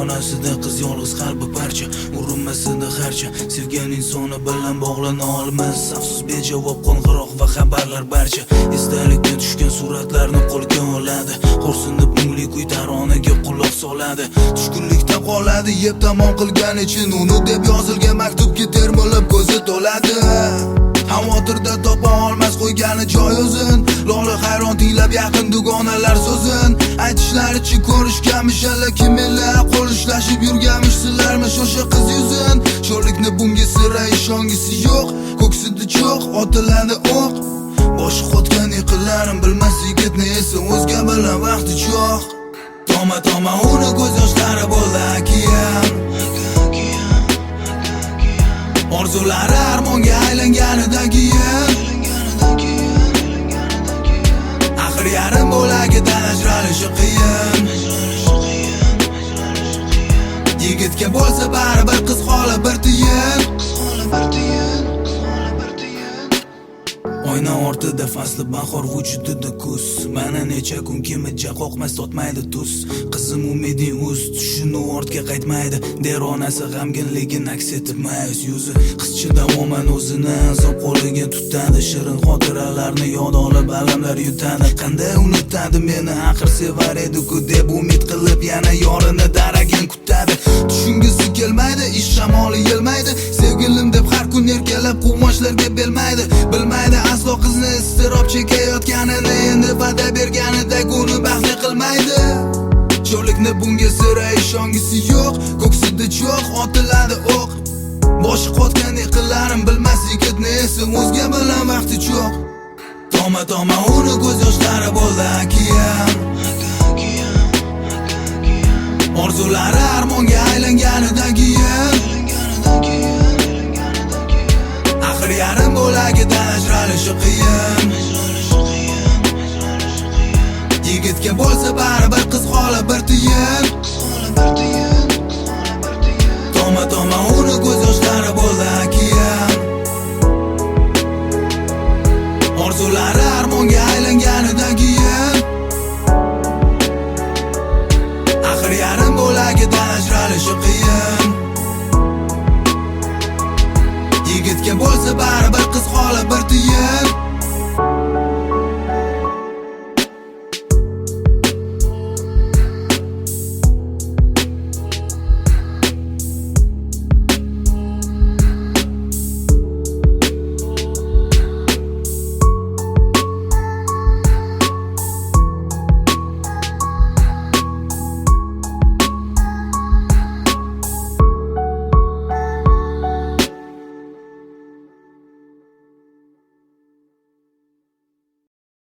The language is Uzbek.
xonasida qiz yolg'iz qalbi parcha, urinmasida harcha. Sevgan insoni bilan bog'lana olmas, afsus bejavob qo'ng'iroq va xabarlar barcha. Esdalikka tushgan suratlarni qo'lga oladi, xo'rsinib mungli kuy taronaga quloq soladi. Tushkunlikda qoladi, yeb tamom qilgan için uni deb yozilgan maktubga termilib ko'zi to'ladi. Xavotirda topa olmas qo'ygani joy o'zin, Lola hayron tinglab yaqin dugonalar so'zin. Aytishlaricha ko'rishganmish allaki menlar, qo'l ushlashib yurganmish sizlarmish o'sha qiz yuzin. Sho'rlikni bunga sira ishongisi yo'q, ko'ksida cho'q otiladi o'q. Boshi qotgan yiqillarim bilmas yigitni esa o'zga bilan vaqti cho'q. Toma uni ko'z yoshlari bo'ldi okean, orzulari armonga aylanganidan keyin axir yarim bo'lagidan ajralishi qiyin. Yigitga bo'lsa baribir qiz holi bir tiyin. Oyna ortida fasli bahor, vujudida kuz. Mana necha kun kimija qoqmas totmaydi tuz. Qizim umiding uz, tushini ortga qaytmaydi. Deronasi g'amginligini aks etib mayus yuzi. Qizcha davoman o'zini azob qo'liga tutadi, shirin xotiralarni yod olib alamlar yutadi. Qanday unutadi meni, axir sevar edi-ku deb umid qilib yana yorini daragin kutadi. Tushungisi kelmaydi, ish shamoli yelmaydi, sevgilim deb har kun erkalab quvonchlarga belmaydi. Bilmaydi aslo qizni iztirob chekayotganini, endi va'da berganidek uni baxtli qilmaydi. Sho'rlikni bunga sira ishongisi yo'q, ko'ksida cho'q otiladi o'q. Boshi qotgan yiqillarim bilmas yigitni esa o'zga bilan vaqti cho'q. Toma uni ko'z yoshlari bo'ldi okean, orzulari armonga aylanganidan keyin axir yarim bo'lagidan ajralishi qiyin. Yigitga bo'lsa baribir qiz holi bir tiyin. Toma uni ko'z yoshlari bo'ldi okean, orzulari armonga aylanganidan keyin axir yarim bo'lagidan ajralishi qiyin. Yigitga bo'lsa baribir qiz holi bir